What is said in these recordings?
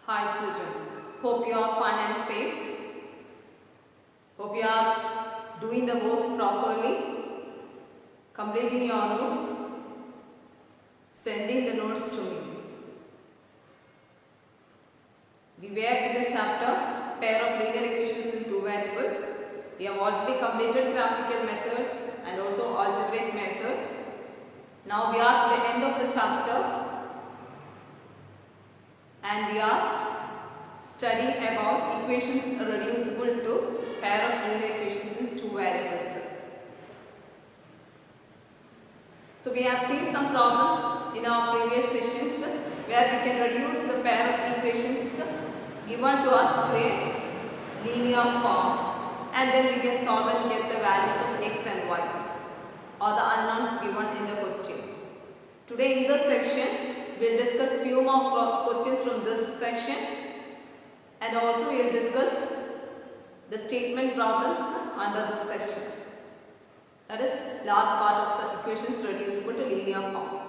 Hi children, hope you are fine and safe. Hope you are doing the works properly, completing your notes, sending the notes to me. We were in the chapter pair of linear equations in two variables. We have already completed graphical method and also algebraic method. Now we are at the end of the chapter and we are studying about equations reducible to pair of linear equations in two variables. So we have seen some problems in our previous sessions where we can reduce the pair of equations given to us to a linear form, and then we can solve and get the values of x and y or the unknowns given in the question. Today in this section we will discuss few more questions from this section, and also we will discuss the statement problems under this section. That is last part of the equations reducible to linear form.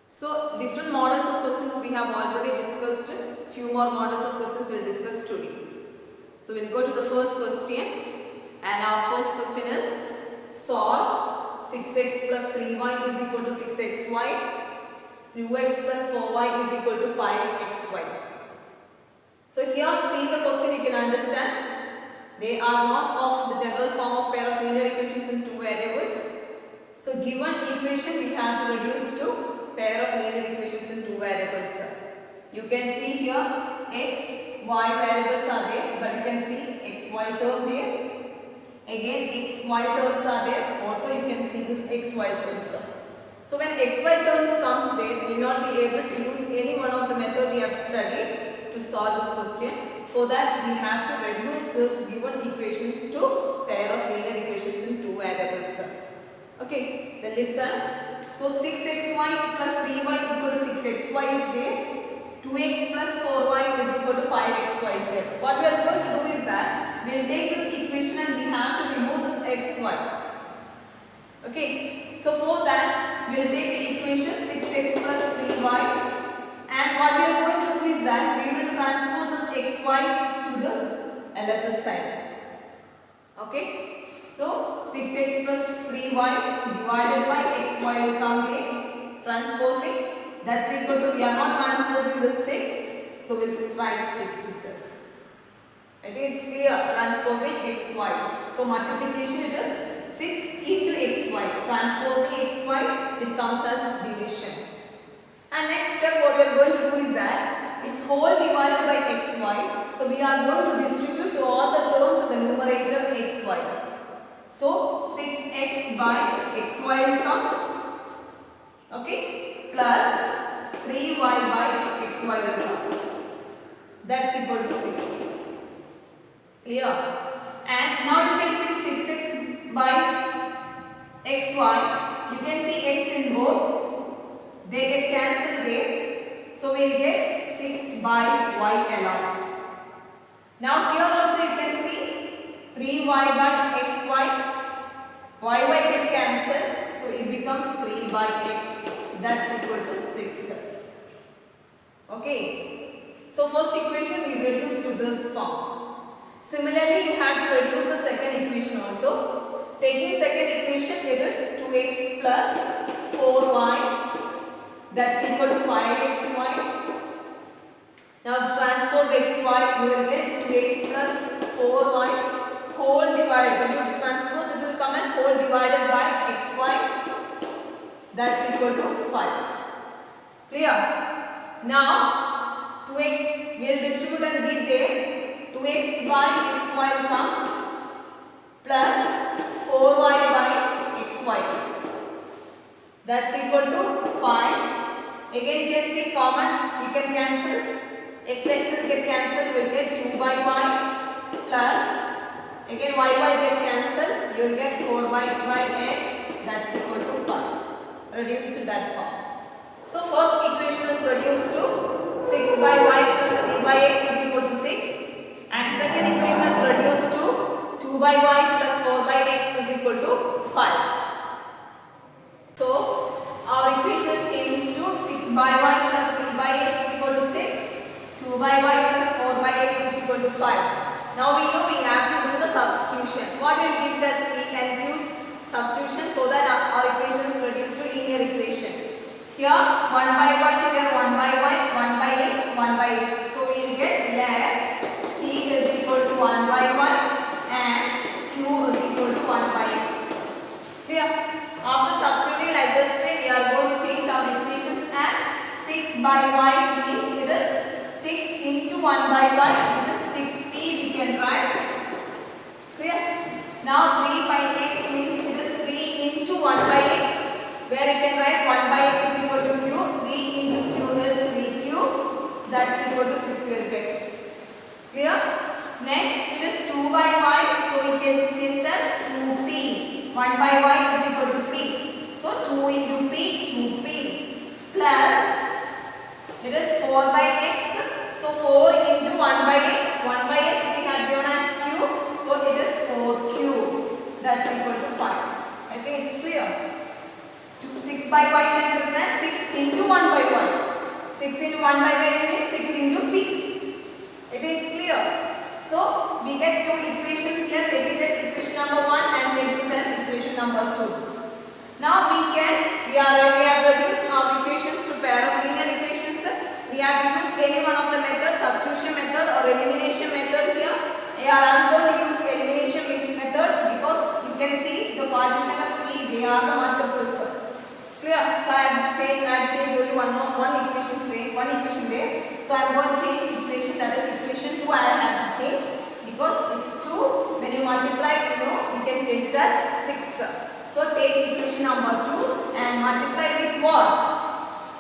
So different models of questions we have already discussed. Few more models of questions we will discuss today. So we will go to the first question, and our first question is solve 6x plus 3y is equal to 6xy. 2x plus 4y is equal to 5xy. So here see the question, you can understand. They are not of the general form of pair of linear equations in two variables. So given equation we have to reduce to pair of linear equations in two variables. You can see here x, y variables are there, but you can see xy term there. Again xy terms are there. Also you can see this xy terms. So when xy terms comes there, we will not be able to use any one of the method we have studied to solve this question. For that we have to reduce this given equations to pair of linear equations in two variables. Okay, then listen. So 6xy plus 3y equal to 6xy is there. 2x plus 4y is equal to 5xy is there. What we are going to do is that we will take this equation and we have to remove this xy. Okay, so for that we will take the equation 6x plus 3y, and what we are going to do is that we will transpose this xy to this LHS side. Okay, so 6x plus 3y divided by xy will come there, transposing, that's equal to, we are not transposing the 6, so we will write 6 itself. I think it's clear, transposing xy. So multiplication it is 6 into xy, transposing xy, it comes as division. And next step what we are going to do is that it's whole divided by xy. So we are going to distribute to all the terms in the numerator xy. So 6x by xy will come, okay, plus 3y by xy will come. That's equal to 6. Clear? And now you can see 6x by xy. You can see x in both. They get cancelled there. So we will get 6 by y alone. Now here also you can see 3y by xy. Y get cancelled. So it becomes 3 by x. That's equal to 6. Okay. So first equation we reduce to this form. Similarly you have to reduce the second equation also. Taking second equation, it is 2x plus 4y. That's equal to 5xy. Now transpose xy, you will get 2x plus 4y whole divided. When you transpose, it will come as whole divided by xy. That's equal to 5. Clear? Now 2x will distribute and give there. 2x by xy will come plus 4y by xy. That's equal to 5. Again you can see common, you can cancel. X will get cancelled, you will get 2 by y plus, again y get cancelled, you will get 4 by x, that's equal to 5. Reduced to that form. So first equation is reduced to 6 by y plus 3 by x is equal to 6, and second equation is reduced to 2 by y plus 4 by x is equal to 5. So our equation is changed to 6 by y plus 3 by x 5. Now we know we have to do the substitution. What will give us P and Q substitution so that our equation is reduced to linear equation. Here 1 by y is there, 1 by y, 1 by x, 1 by x. So we will get let P is equal to 1 by y and Q is equal to 1 by x. Clear? After substituting like this way, we are going to change our equations as 6 by y means it is 6 into 1 by y, which is 6p we can write. Clear? Now 3 by x means it is 3 into 1 by x, where you can write 1 by x is equal to q, 3 into q is 3q, that's equal to 6 we will get. Clear? Next it is 2 by y, so we can change as 2p. 1 by y is equal to p. So 2 into p, 2p plus it is 4 by x. So 4 into 1 by x. 1 by x we have given as q. So it is 4q. That's equal to 5. I think it's clear. 6 by y can be written as 6 into 1 by y. 6 into 1 by y means 6 into p. It is clear. So we get two equations here. Take it as equation number 1 and take this as equation number 2. Now we have reduced our equations to pair of linear equations. We have used any one of the methods, substitution method or elimination method here. I'm going to use elimination method because you can see the coefficient of p, they are the multiples. Clear? So I have changed only one equation there. So I am going to change equation, that is equation 2 I have to change because it's 2. When you multiply, you can change it as 6. So take equation number 2 and multiply with what?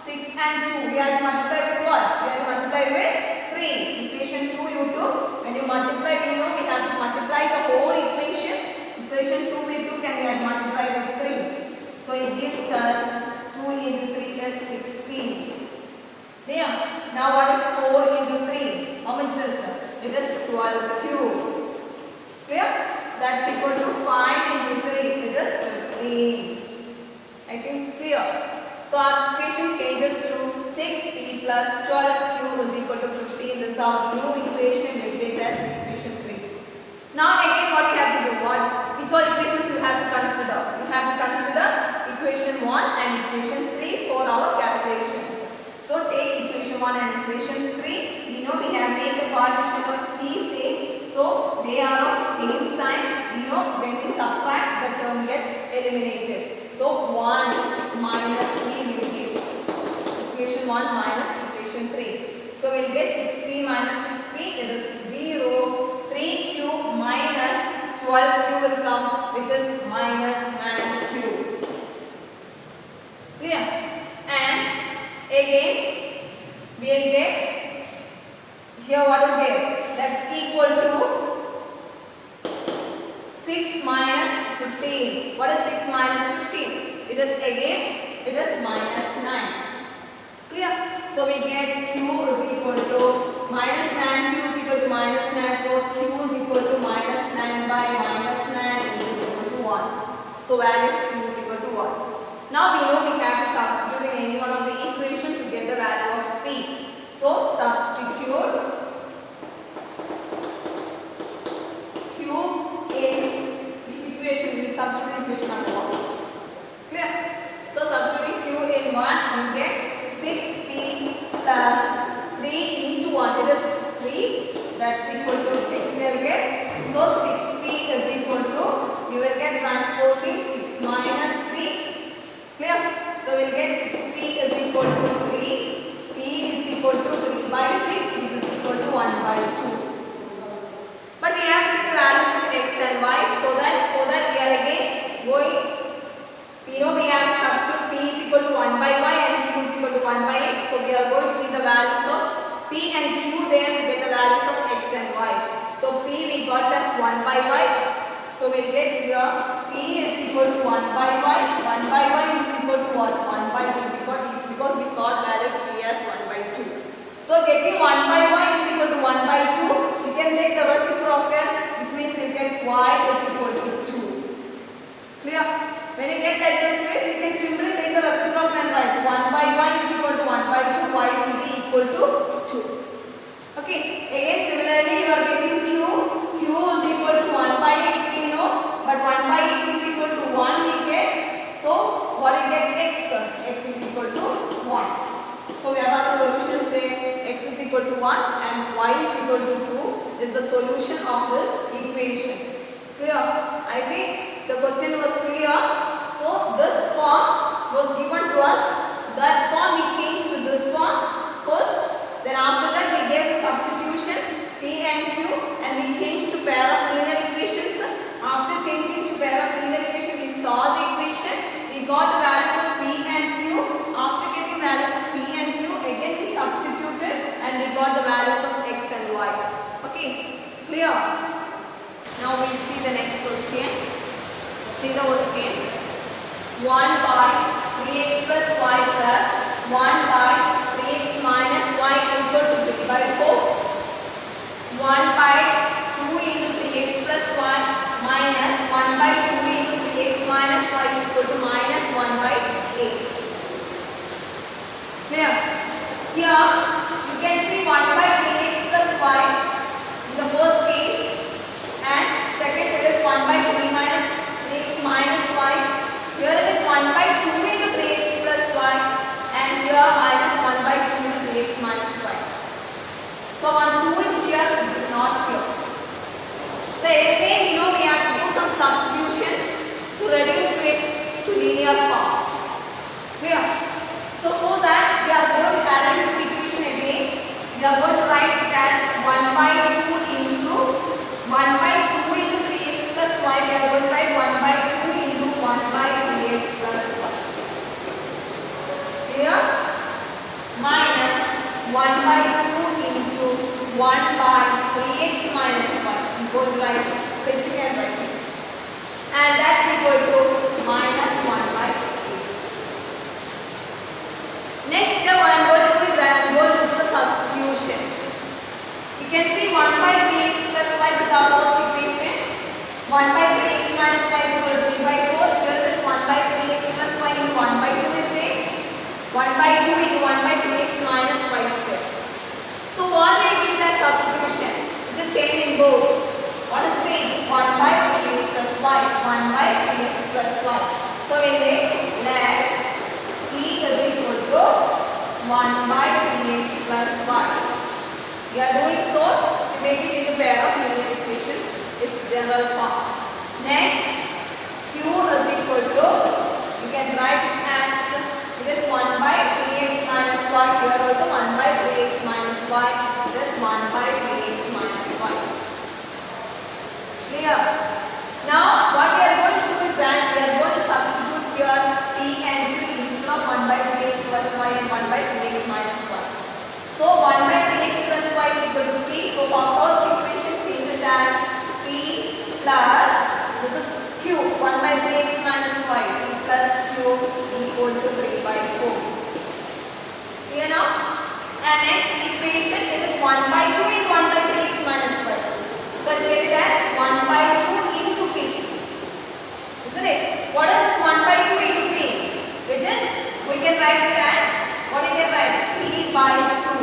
6 and 2. We have to multiply with what? We have to multiply with 3. Equation 2 you took. When you multiply, we have to multiply the whole equation. Equation 2 we took and we have to multiply with 3. So it gives us 2 into 3 is 16. There. Now what is 4 into 3? How much is this? It is 12q. Clear? That's equal to 5 into 3. It is 15. I think it's clear. So our equation changes to 6p plus 12q is equal to 15. This is our new equation. We take as equation 3. Now again what we have to do? Which all equations you have to consider? You have to consider equation 1 and equation 3 for our calculations. So take equation 1 and equation 3. We know we have made the coefficient of p same. So they are of same sign. We know when we subtract, the term gets eliminated. So 1 minus 3 will give equation 1 minus equation 3. So we'll get 6p minus 6p. It is 0. 3q minus 12q will come, which is minus 9q. Clear? And again we will get here what is there? That's equal to 6 minus 15. What is 6 minus 15? It is minus 9. Clear? So we get q is equal to minus 9. Q is equal to minus 9. So q is equal to minus 9 by minus 9 is equal to 1. So value q is equal to 1. Now we know we have to substitute in any one of the equation to get the value of p. So substitute q in which equation? We will substitute equation number 1. Clear? So substituting q in 1, we get 6p plus 3 into 1. It is 3. That's equal to 6 we will get. So 6p is equal to, you will get transposing 6 minus 3. Clear? So we will get 6p is equal to 3. P is equal to 3 by 6, which is equal to 1 by 2. But we have to get the values of x and y, so that we are again going, we have substitute p is equal to 1 by y and q is equal to 1 by x. So we are going to get the values of p and q there to get the values of x and y. So p we got as 1 by y. So we will get here p is equal to 1 by y. 1 by y is equal to what? 1 by 2, because we got value p as 1 by 2. So getting 1 by y is equal to 1 by 2, we can take the reciprocal, which means we get y is equal to 2. Clear? When you get like this way, you can simply take the reciprocal and write 1 by y is equal to 1 by 2, y will be equal to 2. Okay. Again similarly you are getting equal to 1 and y is equal to 2 is the solution of this equation. Clear? I think the question was clear. So this form was given to us. That form we changed to this form first. Then after that we gave the substitution P and Q and we changed to pair of linear equations. After changing to pair of linear equation, we saw the equation. We got the values of P and Q. After getting values of P and Q, again we substituted and we got the values of X and Y. Okay, clear? Now we will see the next question. See the question. 1 by 3x plus y plus 1 by 3x minus y equal to 3 by 4. 1 by 2 into 3x plus y minus 1 by 2 into 3x minus y is equal to minus 1 by 8. Clear? Here you can see 1 by 3x plus y in the first case and second it is 1 by 3 minus 3x minus y. Here it is 1 by 2 into 3x plus y and here minus 1 by 2 into 3x minus y. So 1 2 is here, it is not here. So again we know we have to do some substitutions to reduce 2x to linear form. Clear? So for that we are going to arrange this equation again. We are going to write it as 1 by 2 into 1 by 2 into 3x plus y. We are going to write 1 by 2 into 1 by 3x plus y. Clear? Minus 1 by 2 into 1 by 3x minus y. We go to write split it and write it. And that's equal to minus 1 by 8. Next step what I am going to do is I am going to do the substitution. You can see 1 by 3x plus y is our first equation. 1 by 3x minus y is equal to 3 by 4. Here it is 1 by 3x plus y into 1 by 2 is there. 1 by 2 into 1 by 3x minus y square. So what we give that substitution? It is same in both. What is same? 1 by 3x plus y. 1 by 3x plus y. So we let E is equal to 1 by 3x plus y. We are doing so to make it into pair of linear equations. Its general form. Next, Q is equal to, you can write it as it is 1 by 3x minus y. Here also 1 by 3x minus y. It is 1 by 3x minus y. Clear? Now what we are going to do is that we are going to substitute here P and Q instead of 1 by 3x plus y and 1 by 3x minus y. So 1 by 3x plus y is equal to P. So our first equation changes as P plus, this is Q, 1 by 3x minus y, P plus Q equal to 3 by 4. Clear now? And next equation, it is 1 by 2 into 1 by 3x minus y. So let's get it as 1 by 2 into P. Isn't it? What is this 1 by 2 into P? Which is, we can write it as, what we can write? P by 2.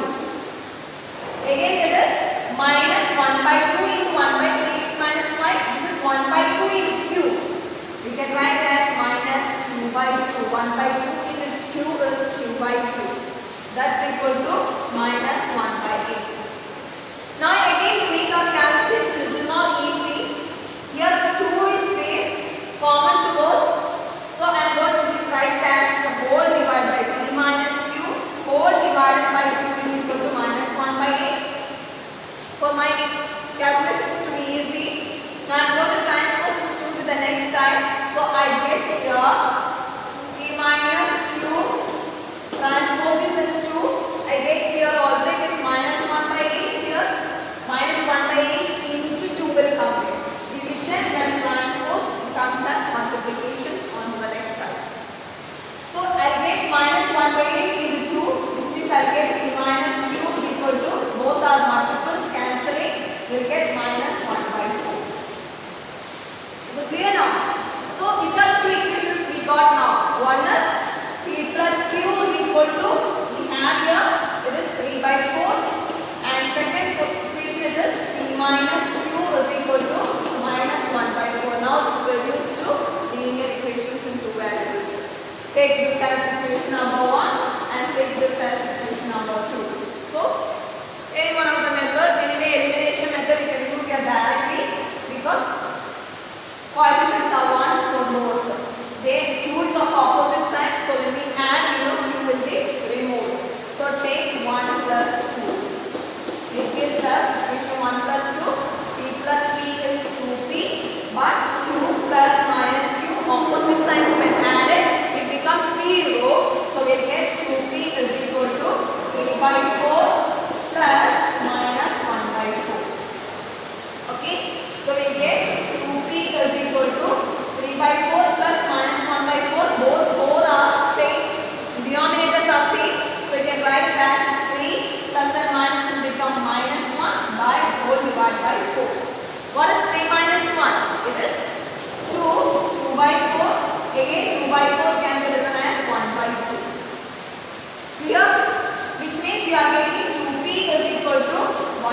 Again it is minus 1 by 2 into 1 by 3x minus y. This is 1 by 2 into Q. We can write as minus Q by 2. 1 by 2 into Q is Q by 2. That's equal to minus 1 by 8. Now again to make our calculation a little more easy. Here 2 is there, common to both. So I am going to write as whole divided by 3 minus Q. Whole divided by 2 is equal to minus 1 by 8. For my calculations to be easy, now I am going to transpose this 2 to the next side. So I get here 3 minus Q, transposing this 2, I get here always is minus 1 by 8 here, minus 1 by 8 into 2 will come here. Division and transpose comes as multiplication on the next side. So I get minus 1 by 8 into 2, which means I get P minus Q is equal to, both are multiples cancelling, we'll get minus 1 by 4. So clear now? So which are the two equations we got now? One is P plus Q is equal to, we have here, it is 3 by 4. And second equation it is P minus Q is equal to minus 1 by 4. Now it's reduced to linear equations in two variables. Take this as equation number 1 and take this as equation number 2. So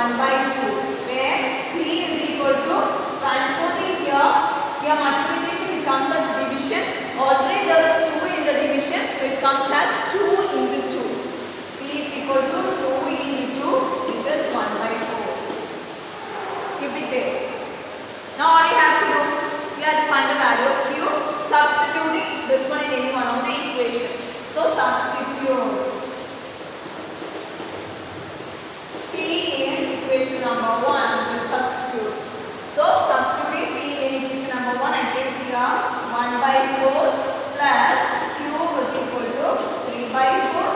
1 by 2, where 3 is equal to transposing here multiplication becomes as division. Already there is 2 in the division, so it comes as 2 into 2. P is equal to 2 into 2, which is 1 by 4. Keep it there. Now all you have to do, we have to find the value of Q, substituting this one in any one of the equation. So substitute P in equation number 1, will substitute. So substituting P in equation number 1, I get here 1 by 4 plus Q is equal to 3 by 4,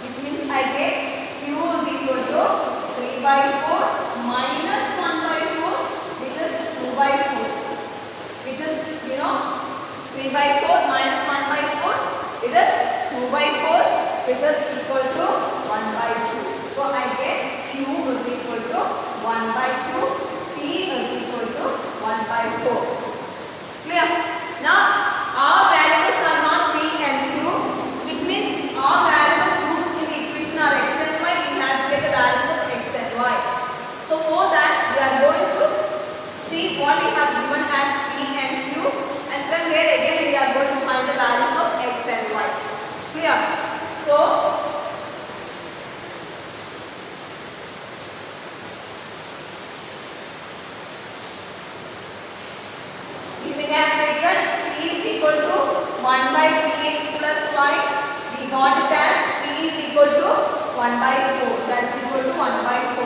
which means I get Q is equal to 3 by 4 minus 1 by 4, which is 2 by 4, which is 3 by 4 minus 1 by 4, it is 2 by 4, which is equal to 1 by 2. So I get Q is equal to 1 by 2, P is equal to 1 by 4. Clear? Now our variables are not P and Q, which means our variables used in the equation are x and y. We have to get the values of x and y. So for that we are going to see what we have given as P and Q, and from here again we are going to find the values of x and y. Clear? So we have taken P is equal to 1 by 3x plus y. We got it as P is equal to 1 by 4. That's equal to 1 by 4.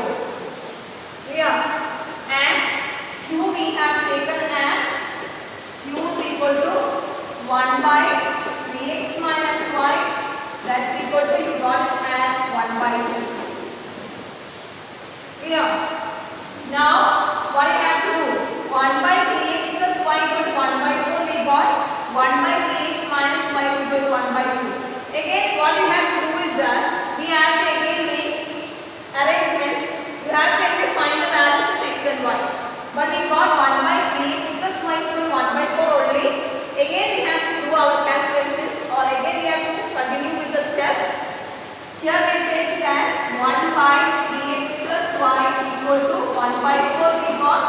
Clear? And Q we have taken as Q is equal to 1 by 3x minus y. That's equal to, you got it as 1 by 2. Clear? Now what I have to do? 1 by 3x plus y equal to 1 by 4, we got 1 by 3x minus y is equal to 1 by 2. Again what we have to do is that we have to again make arrangements. We have to again find the values of x and y. But we got 1 by 3x plus y is equal to 1 by 4 only. Again we have to do our calculations, or again we have to continue with the steps. Here we take it as 1 by 3x plus y equal to 1 by 4 we got.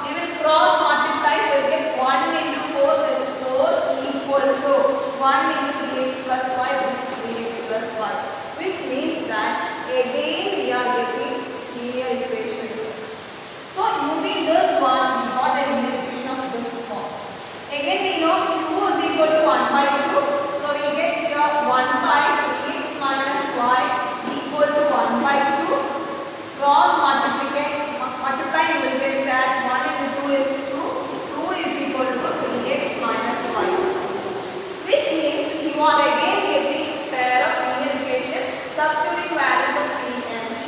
We will cross multiply, so we get 1 into 4 is 4 equal to 1 into 3x plus y is 3x plus y, which means that again we are getting linear equations. So using this one, we got a linear equation of this form. Again we know Q is equal to 1 by 2, so we get here 1 by 3x minus y equal to 1 by 2. Cross multiply, you will get it as 1 into 2 is 2. 2 is equal to 3x minus y. Which means you are again getting pair of linear equation substituting values of P and Q.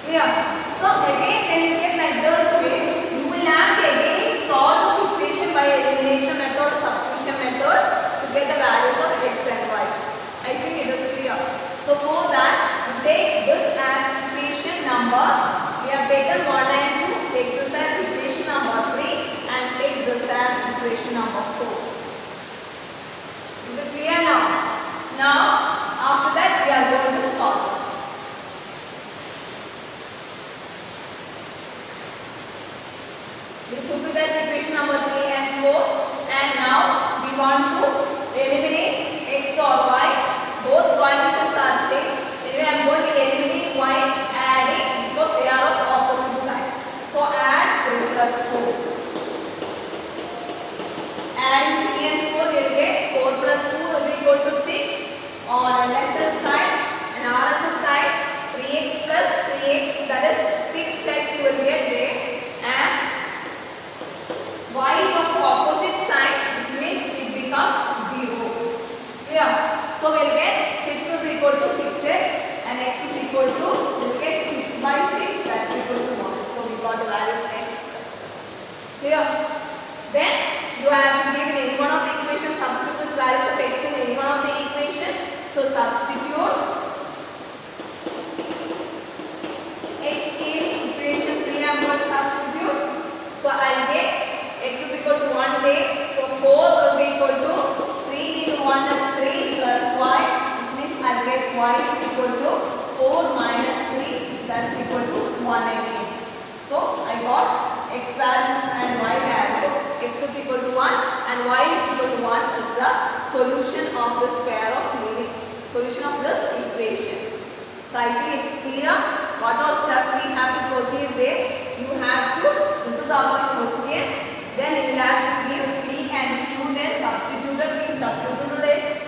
Clear? So again when you get like this way, you will have to again solve this equation by elimination method or substitution method to get the values of x and y. I think it is clear. So for that, you take this as equation number. We have taken 1 and 2. Take this as equation number 3 and take this as equation number 4. Is it clear now? Now after that we are going to solve. We put it as equation number 3 and 4, and now we want to eliminate x or y. Both coefficients are same. Anyway, I am going to eliminate y adding because they are of opposite sides. So add 3 plus 4. Adding 3 and 4, you will get 4 plus 2 is equal to 6. On LHS side and RHS side, 3x plus 3x, that is 6x you will get there. And y is of opposite side, which means it becomes 0. Clear? So we will get 6 is equal to 6x and x is equal to, we will get 6 by 6, that is equal to 1. So we got the value of x. Clear? Then you have to give in any one of the equations, substitute this values of x in any one of the equation. So substitute x in equation 3, I am going to substitute. So I will get x is equal to 1 there. So 4 is equal to 3 into 1 is 3 plus y, which means I will get y is equal to 4 minus 3, that is equal to 1. I think it's clear what all steps we have to proceed there. You have to, this is our question, then you will have to give P and Q, then substituted it.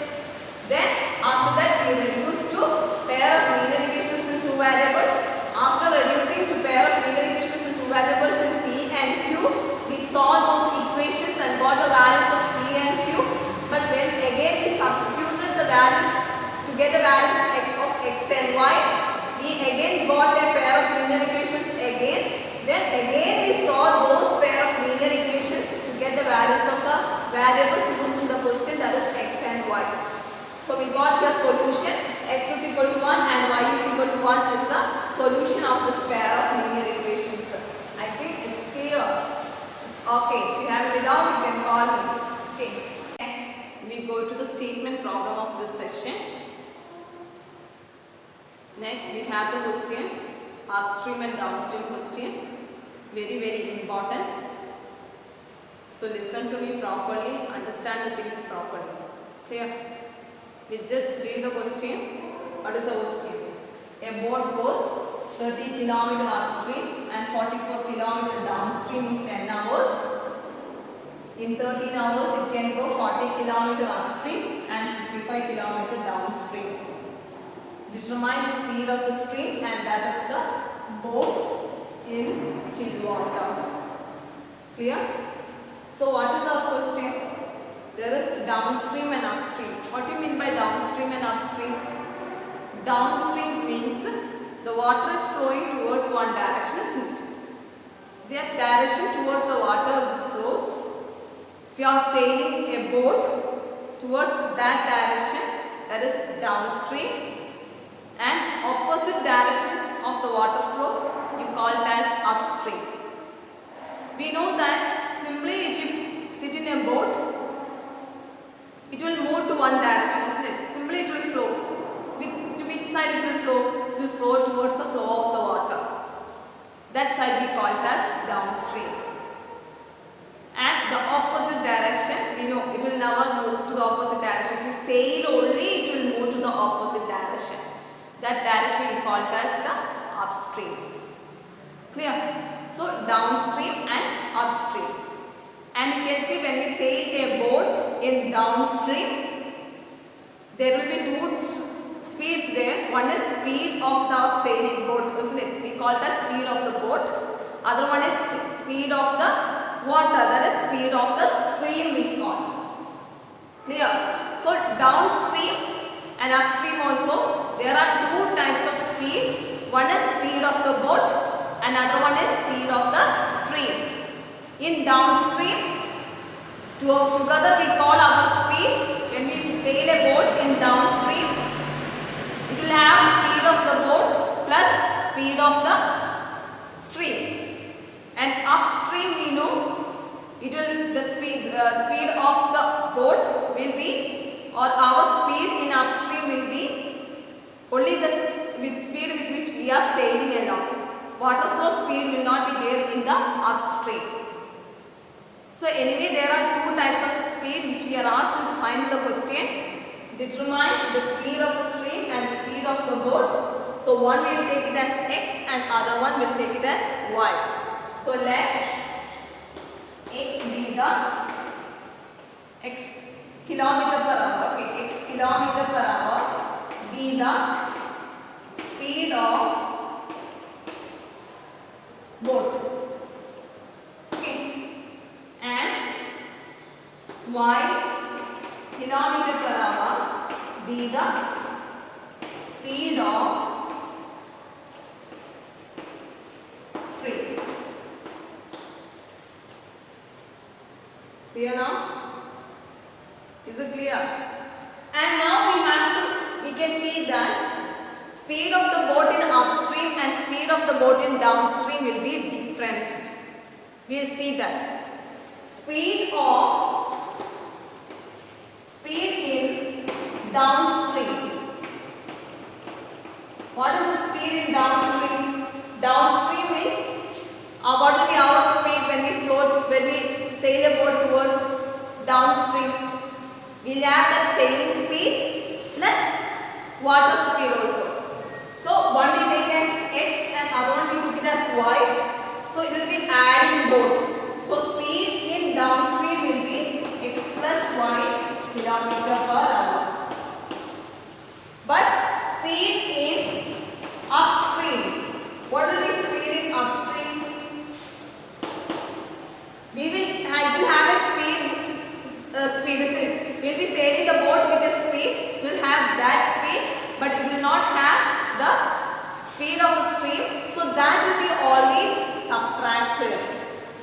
Then after that we reduce to pair of linear equations in two variables. After reducing to pair of linear equations in two variables in P and Q, we solve those equations and got the values of P and Q. But when again we substituted the values to get the values of x and y, we again got a pair of linear equations again. Then again we solve those pair of linear equations to get the values of the variables used in the question, that is x and y. So we got the solution, x is equal to 1 and y is equal to 1 is the solution of this pair of linear equations. I think it's clear. It's okay. If you have it down, you can call me. Okay. Next, we go to the statement problem of this session. Next, we have the question, upstream and downstream question. Very, very important. So listen to me properly, understand the things properly. Clear? We just read the question. What is the question? A boat goes 30 km upstream and 44 km downstream in 10 hours. In 13 hours, it can go 40 km upstream and 55 km downstream. Determine the speed of the stream and that of the boat in still water. Clear? So what is our question? There is downstream and upstream. What do you mean by downstream and upstream? Downstream means the water is flowing towards one direction, isn't it? That direction towards the water flows. If you are sailing a boat towards that direction, that is downstream. And opposite direction of the water flow, you call it as upstream. We know that simply if you sit in a boat, it will move to one direction, isn't it? Simply it will flow. To which side it will flow? It will flow towards the flow of the water. That side we call it as downstream. And the opposite direction, we know it will never move to the opposite direction. If you sail only, it will move to the opposite direction. That direction we call it as the upstream. Clear? So downstream and upstream. And you can see when we sail a boat in downstream, there will be two speeds there. One is speed of the sailing boat, isn't it? We call it the speed of the boat. Other one is speed of the water, that is speed of the stream we call. Clear? So downstream and upstream also, there are two types of speed. One is speed of the boat, another one is speed of the stream. In downstream, together we call our speed. When we sail a boat in downstream, it will have speed of the boat plus speed of the stream. And upstream we know it will the speed of the boat will be, or our speed in upstream will be only the speed with which we are sailing along. Water flow speed will not be there in the upstream. So anyway, there are two types of speed which we are asked to find in the question. Determine the speed of the stream and speed of the boat. So one will take it as x and other one will take it as y. So let x be the x kilometer per hour. Okay, x kilometer per hour be the speed of boat. And y kilometer per hour be the speed of stream. Clear now? Is it clear? And now we can see that speed of the boat in upstream and speed of the boat in downstream will be different. We will see that. Speed in downstream. What is the speed in downstream? Downstream means what will be our speed when we float, when we sail a boat towards downstream? We will have the sailing speed plus water speed also. So factorial.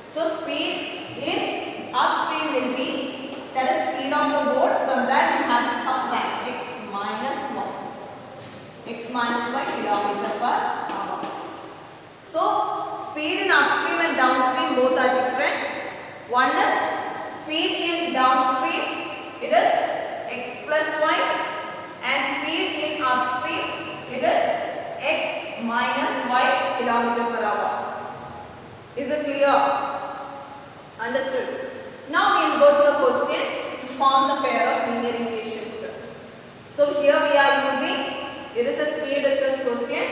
So speed in upstream will be, that is speed of the boat. From that you have to subtract x minus y kilometer per hour. So speed in upstream and downstream both are different. One is speed in downstream, it is x plus y, and speed in upstream, it is x minus y kilometer per hour. Is it clear? Understood? Now we will go to the question to form the pair of linear equations. So here we are using, it is a speed distance question.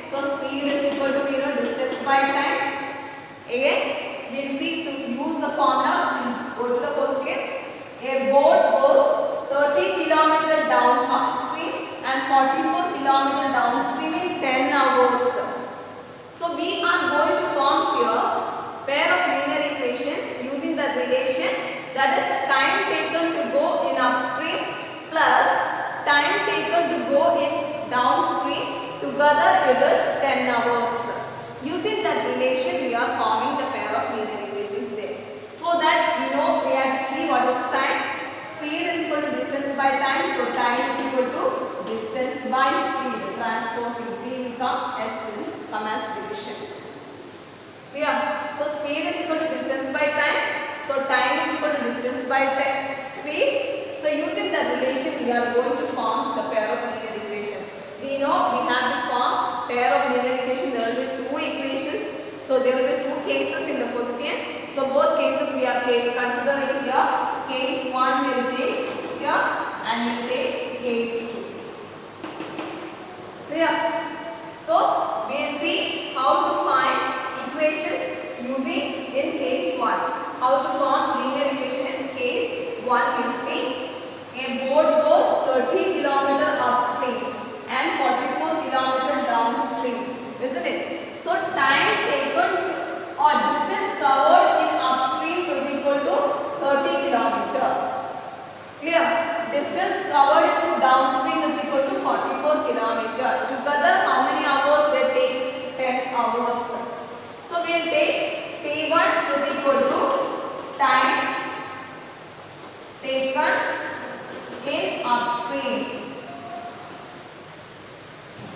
So speed is equal to distance by time. Again we will see to use the formula. Since go to the question, a boat goes 30 km down upstream and 44 km downstream in 10 hours. So we are going to form here pair of linear equations using the relation, that is time taken to go in upstream plus time taken to go in downstream. Together it is 10 hours. Using that relation we are forming the pair of linear equations there. For that we have to see what is time. Speed is equal to distance by time. So time is equal to distance by speed. Transposing D will come, S will come as division. Clear? So speed is equal to distance by time. So time is equal to distance by speed. So using that relation we are going to form the pair of linear equation. We know we have to form pair of linear equation. There will be two equations. So there will be two cases in the question. So both cases we are considering here. Case 1 will take here and will take case 2. Clear? So we will see how to find equations using in case 1. How to form linear equation in case 1. We'll see a boat goes 30 km upstream and 44 km downstream, isn't it? So time taken or distance covered in upstream is equal to 30 km. Clear? Distance covered in downstream is equal to 44 km. Together how many hours they take? 10 hours. So we will take T1 is equal to time taken in upstream.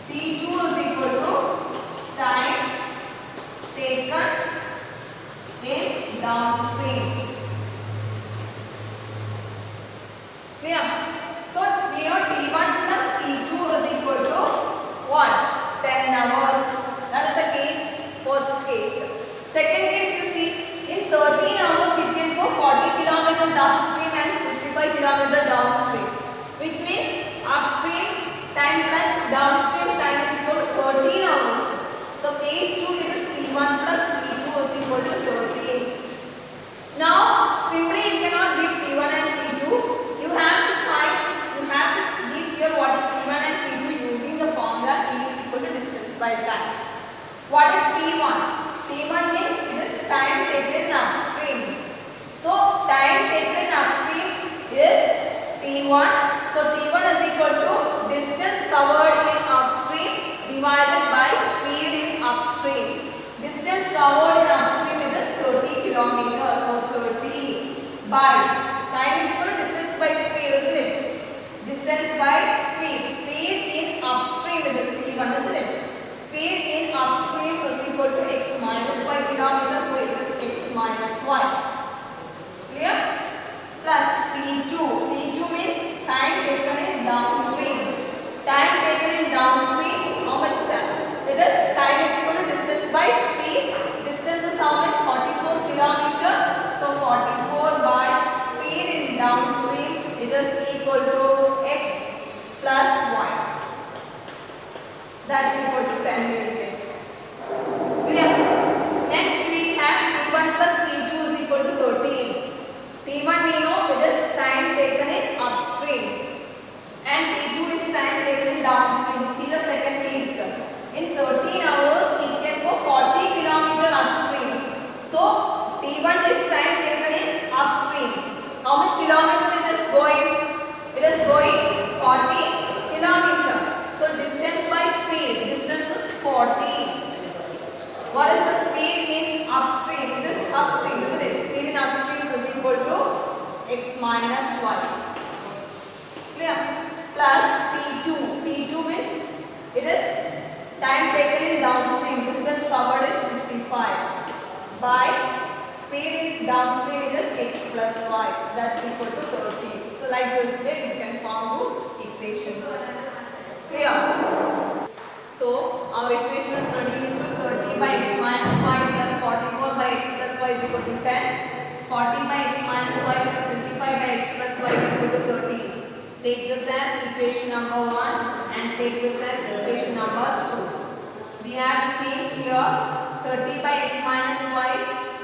T2 is equal to time taken in downstream. Clear? So T1 plus T2 is equal to what? 10 hours. That is the case, first case. Second case you see, in 13 hours it can go 40 km downstream and 55 km downstream. Which means upstream time plus downstream time is equal to 13 hours. So case 2 it is T1 plus T2 is equal to 13. Now simply you cannot give T1 and T2. You have to give here what is T1 and T2 using the formula T is equal to distance by time. What is T1? T1 means it is time taken upstream. So time taken upstream is T1. So T1 is equal to distance covered in upstream divided by speed in upstream. Distance covered in upstream it is 30 km. So 30 by time is equal to distance by speed, isn't it? Distance by speed. Speed in upstream it is T1, isn't it? Speed in upstream is equal to x minus y kilometers. So it is x minus y. Clear? Plus T2. T2 means time taken in downstream. Time taken in downstream, how much time? It is time is equal to distance by speed. Distance is how much? 44 km. So 44 by speed in downstream, it is equal to x plus y. That is equal to 10 units. Clear? Next we have T1 plus T2 is equal to 13. T1 we know it is time taken in upstream and T2 is time taken in downstream. See the second case. In 13 hours it can go 40 km upstream. So T1 is time taken in upstream. How much kilometer it is going? It is going 40 km. So distance by speed. Distance is by speed in downstream it is x plus y, that's equal to 30. So like this way we can form two equations. Clear? So our equation is reduced to 30 by x minus y plus 44 by x plus y is equal to 10. 40 by x minus y plus 55 by x plus y is equal to 30. Take this as equation number 1 and take this as equation number 2. We have changed here 30 by x minus y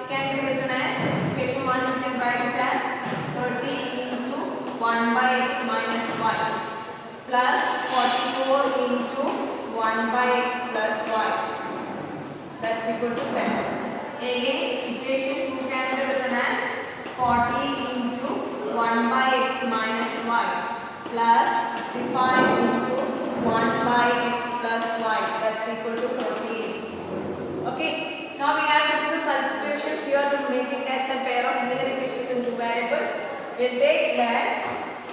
can be written as equation 1, you can write it as 30 into 1 by x minus y plus 44 into 1 by x plus y, that's equal to 10. Again equation 2 can be written as 40 into 1 by x minus y plus 55 into 1 by x plus y, that's equal to 38. Okay, now we have to do the substitutions here to make it as a pair of linear equations in two variables. We'll take that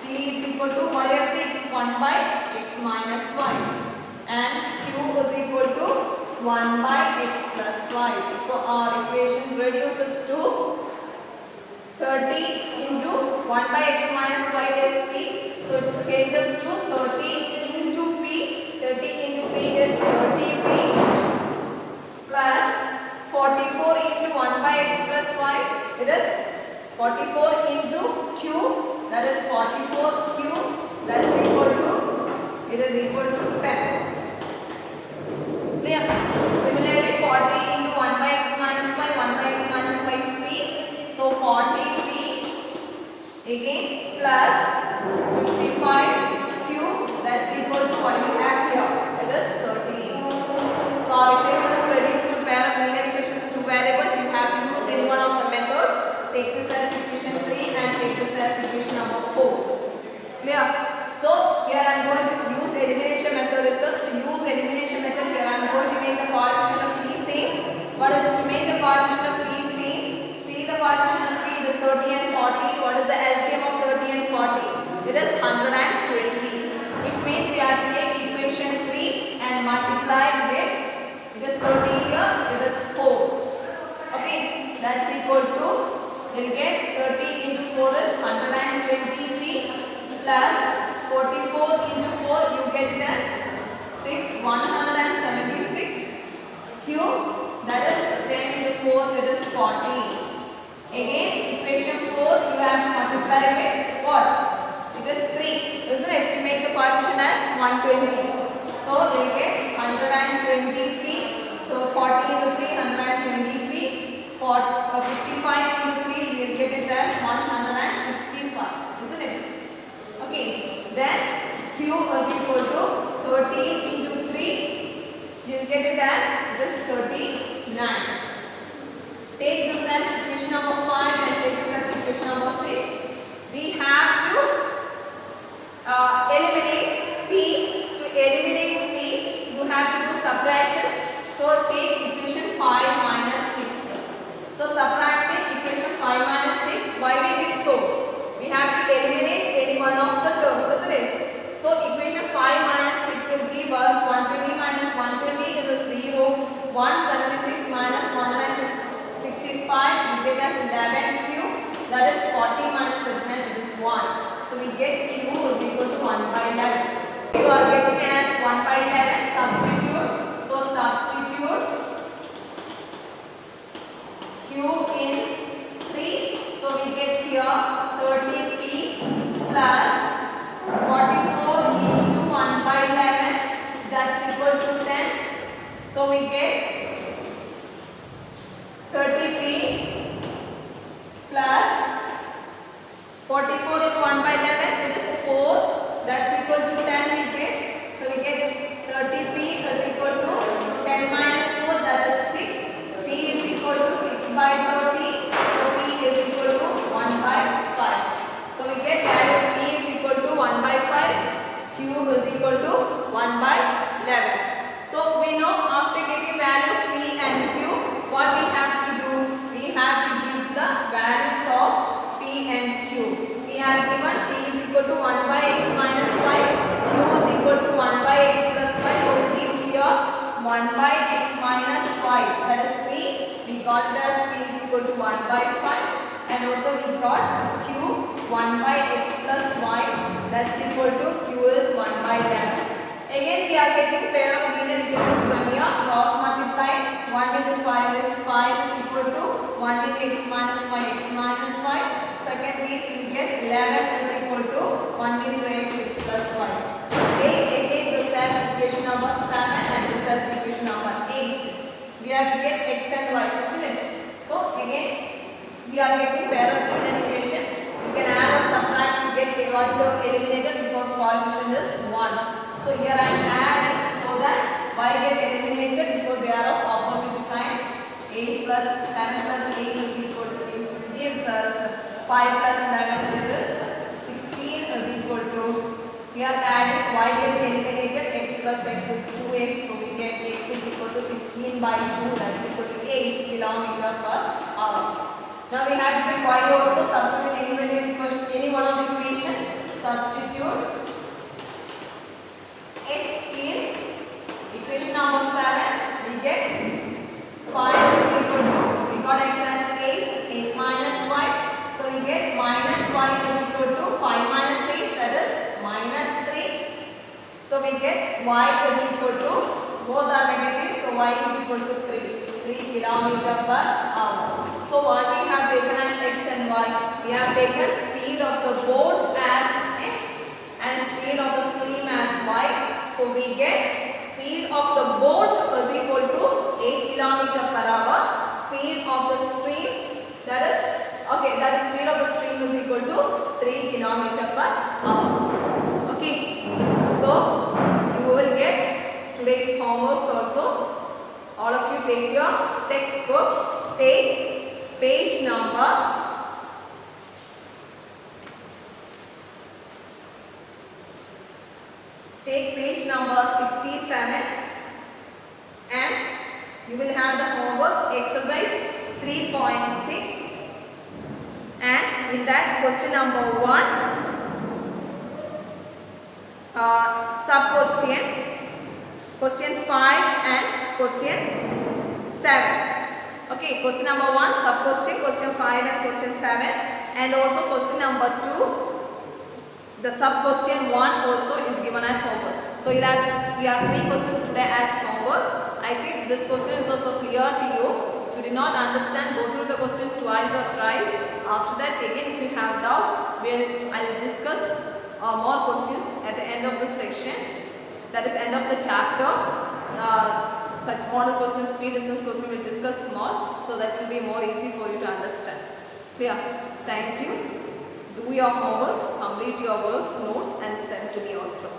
p is equal to, what do you have to take? 1 by x minus y and q is equal to 1 by x plus y. So our equation reduces to 30 into 1 by x minus y is p. So it changes to 30 into p. 30 into p is 30p plus 44 into 1 by x plus y. It is 44 into q, that is 44q, that is equal to, it is equal to 10. Clear? Similarly 40 into 1 by x minus y, 1 by x minus y is p. So 40p again plus 55q, that's equal to what we have here, it is 13. So our equation is reduced to pair of linear equations, two variables. You have to use any one of the method. Take this as equation 3 and take this as equation number 4. Clear? So here I am going to use elimination method itself. To use elimination method here I am going to make the coefficient of p same. What is to make the coefficient of p same? See the coefficient of p is 30 and 40. What is the LCM of 30 and 40? It is 120. Which means we have to take equation 3 and multiply with, it is 30 here, it is 4. Okay, that's equal to, we will get 30 into 4 is 120p plus 44 into 4, you get it as 176 q, that is 10 into 4, it is 40. Again, equation 4 you have to multiply with what? It is 3, isn't it? We make the coefficient as 120. So we will get 120p. So 40 into 3, 120p. For 55 into 3, we will get it as 165. Isn't it? Okay. Then q is equal to 30 into 3. You will get it as just 39. Take this as equation number 5 and take this as equation number 6. We have to eliminate p. To eliminate p, you have to do subtractions. So take equation 5 minus 6. So subtracting equation 5 minus 6, why we did so? We have to eliminate any one of the terms, isn't it? So equation 5 minus 6 will give us 120 minus 120 is 0. 176 minus 165 we get as 11q. That is 40 minus 39, it is 1. So we get q is equal to 1 by 11. You are getting as 1 by 11, substitute. So substitute q in 3. So we get here 30p plus 44 into 1 by 11, that's equal to 10. So we get 30p plus 44 into 1 by 11, it is 4, that's equal to 10 we get. So we get 30p is equal to 10 minus 4, that is 6. P is equal to 6 by 30. So P is equal to 1 by 5. So we get value of P is equal to 1 by 5. Q is equal to 1 by 11. So we know after getting value of P and Q, what we have to do? We have to give the values of P and Q. We have given P is equal to 1 by x minus y, Q is equal to 1 by x plus y. So we give here 1 by x minus y, that is P. We we got it as p is equal to 1 by 5, and also we got q 1 by x plus y, that's equal to q is 1 by 11. Again we are getting pair of linear equations from here. Cross multiply 1 into 5 is 5 is equal to 1 into x minus 5 x minus 5. Second case we get 11 is equal to 1 into x plus y. Again this as equation number 7 and this as equation number 8. We have to get x and y, isn't it? So again we are getting pair of linear equation. You can add or subtract to get what the eliminated because coefficient is 1. So here I am adding so that y get eliminated because they are of opposite sign. 8 plus 7 plus 8 is equal to, gives us 5 plus 11, that is 16 is equal to, we are adding y get eliminated, x plus x is 2x, so we get x is equal to 16 by 2, that's equal to 8 kilometer per hour. Now we have to y also substitute any one of the equation, substitute x in equation number 7, we get 5 is equal to, we got x as 8 minus y, so we get minus y is equal to 5 minus 8, that is minus 3. So we get y is equal to, both are negative, so y is equal to 3 kilometer per hour. So what we have taken as x and y, we have taken speed of the boat as x and speed of the stream as y. So we get speed of the boat is equal to 8 kilometer per hour. Speed of the stream, that is speed of the stream is equal to 3 kilometer per hour. Okay. So you will get today's homeworks also. All of you take your textbook. Take page number 67 and you will have the homework exercise 3.6, and in that question number 1 sub question 5 and question 7. Okay, question number 1 sub question 5 and question 7, and also question number 2 the sub question 1 also is given as homework. So we have 3 questions today as homework. I think this question is also clear to you. If you did not understand, go through the question twice or thrice. After that, again, if you have doubt, I will discuss more questions at the end of this section. That is end of the chapter. Such model questions, speed distance question we will discuss more, so that will be more easy for you to understand. Clear? Thank you. Do your homeworks, complete your works, notes, and send to me also.